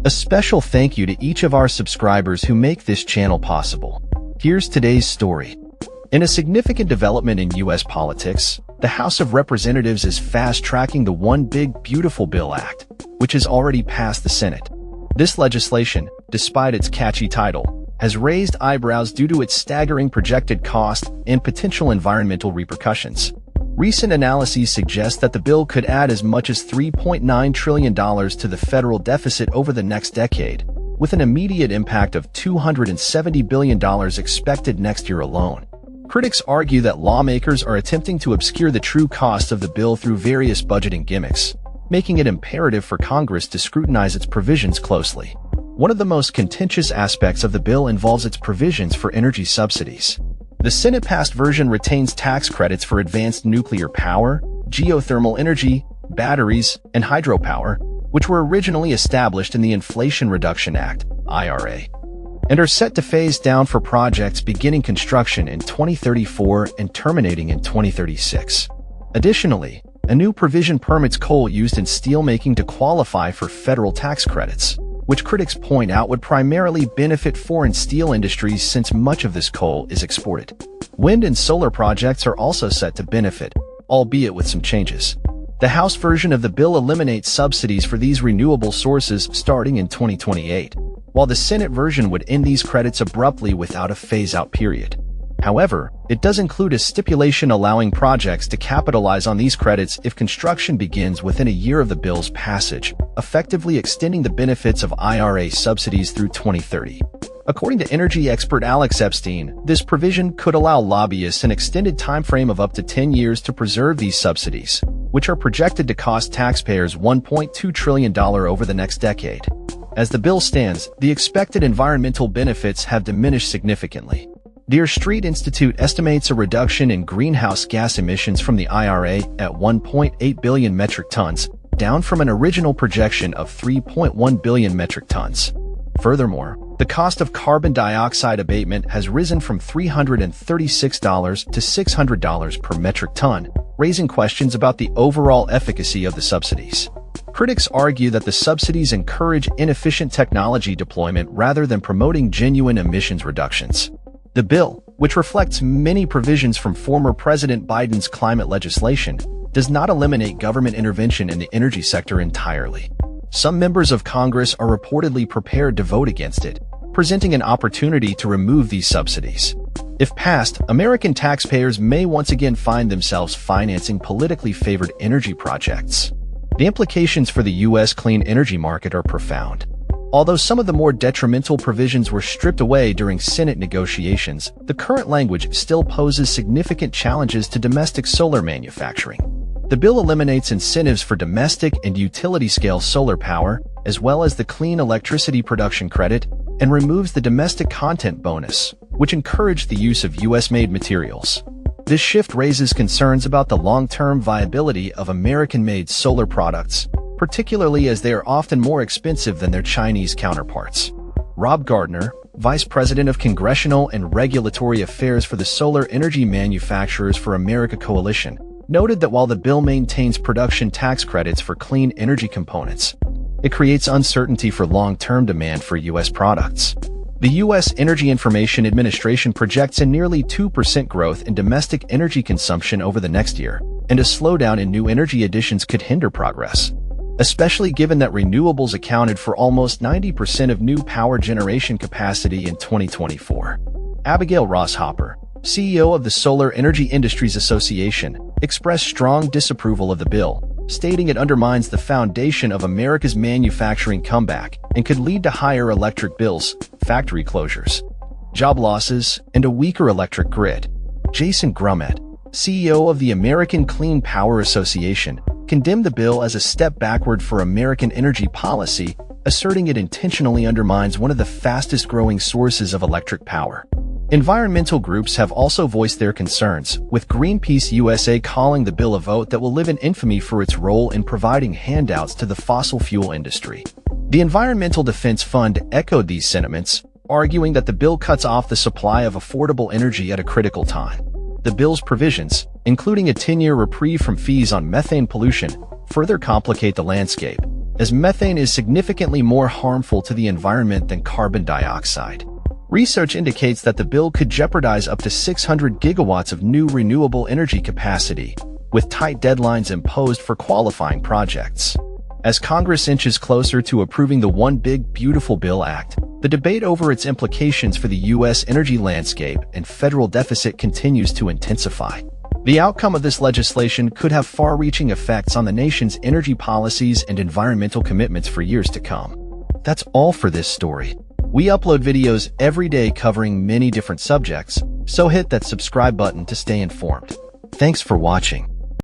A special thank you to each of our subscribers who make this channel possible. Here's today's story. In a significant development in U.S. politics, the House of Representatives is fast-tracking the One Big Beautiful Bill Act, which has already passed the Senate. This legislation, despite its catchy title, has raised eyebrows due to its staggering projected cost and potential environmental repercussions. Recent analyses suggest that the bill could add as much as $3.9 trillion to the federal deficit over the next decade, with an immediate impact of $270 billion expected next year alone. Critics argue that lawmakers are attempting to obscure the true cost of the bill through various budgeting gimmicks, making it imperative for Congress to scrutinize its provisions closely. One of the most contentious aspects of the bill involves its provisions for energy subsidies. The Senate-passed version retains tax credits for advanced nuclear power, geothermal energy, batteries, and hydropower, which were originally established in the Inflation Reduction Act, IRA, and are set to phase down for projects beginning construction in 2034 and terminating in 2036. Additionally, a new provision permits coal used in steelmaking to qualify for federal tax credits, which critics point out would primarily benefit foreign steel industries since much of this coal is exported. Wind and solar projects are also set to benefit, albeit with some changes. The House version of the bill eliminates subsidies for these renewable sources starting in 2028, while the Senate version would end these credits abruptly without a phase-out period. However, it does include a stipulation allowing projects to capitalize on these credits if construction begins within a year of the bill's passage, effectively extending the benefits of IRA subsidies through 2030. According to energy expert Alex Epstein, this provision could allow lobbyists an extended timeframe of up to 10 years to preserve these subsidies, which are projected to cost taxpayers $1.2 trillion over the next decade. As the bill stands, the expected environmental benefits have diminished significantly. Deer Street Institute estimates a reduction in greenhouse gas emissions from the IRA at 1.8 billion metric tons, down from an original projection of 3.1 billion metric tons. Furthermore, the cost of carbon dioxide abatement has risen from $336 to $600 per metric ton, raising questions about the overall efficacy of the subsidies. Critics argue that the subsidies encourage inefficient technology deployment rather than promoting genuine emissions reductions. The bill, which reflects many provisions from former President Biden's climate legislation, does not eliminate government intervention in the energy sector entirely. Some members of Congress are reportedly prepared to vote against it, presenting an opportunity to remove these subsidies. If passed, American taxpayers may once again find themselves financing politically favored energy projects. The implications for the U.S. clean energy market are profound. Although some of the more detrimental provisions were stripped away during Senate negotiations, the current language still poses significant challenges to domestic solar manufacturing. The bill eliminates incentives for domestic and utility-scale solar power, as well as the clean electricity production credit, and removes the domestic content bonus, which encouraged the use of U.S.-made materials. This shift raises concerns about the long-term viability of American-made solar products, particularly as they are often more expensive than their Chinese counterparts. Rob Gardner, Vice President of Congressional and Regulatory Affairs for the Solar Energy Manufacturers for America Coalition, noted that while the bill maintains production tax credits for clean energy components, it creates uncertainty for long-term demand for U.S. products. The U.S. Energy Information Administration projects a nearly 2% growth in domestic energy consumption over the next year, and a slowdown in new energy additions could hinder progress, especially given that renewables accounted for almost 90% of new power generation capacity in 2024. Abigail Ross-Hopper, CEO of the Solar Energy Industries Association, expressed strong disapproval of the bill, stating it undermines the foundation of America's manufacturing comeback and could lead to higher electric bills, factory closures, job losses, and a weaker electric grid. Jason Grumet, CEO of the American Clean Power Association, condemned the bill as a step backward for American energy policy, asserting it intentionally undermines one of the fastest-growing sources of electric power. Environmental groups have also voiced their concerns, with Greenpeace USA calling the bill a vote that will live in infamy for its role in providing handouts to the fossil fuel industry. The Environmental Defense Fund echoed these sentiments, arguing that the bill cuts off the supply of affordable energy at a critical time. The bill's provisions, including a 10-year reprieve from fees on methane pollution, further complicate the landscape, as methane is significantly more harmful to the environment than carbon dioxide. Research indicates that the bill could jeopardize up to 600 gigawatts of new renewable energy capacity, with tight deadlines imposed for qualifying projects. As Congress inches closer to approving the One Big Beautiful Bill Act, the debate over its implications for the U.S. energy landscape and federal deficit continues to intensify. The outcome of this legislation could have far-reaching effects on the nation's energy policies and environmental commitments for years to come. That's all for this story. We upload videos every day covering many different subjects, so hit that subscribe button to stay informed. Thanks for watching.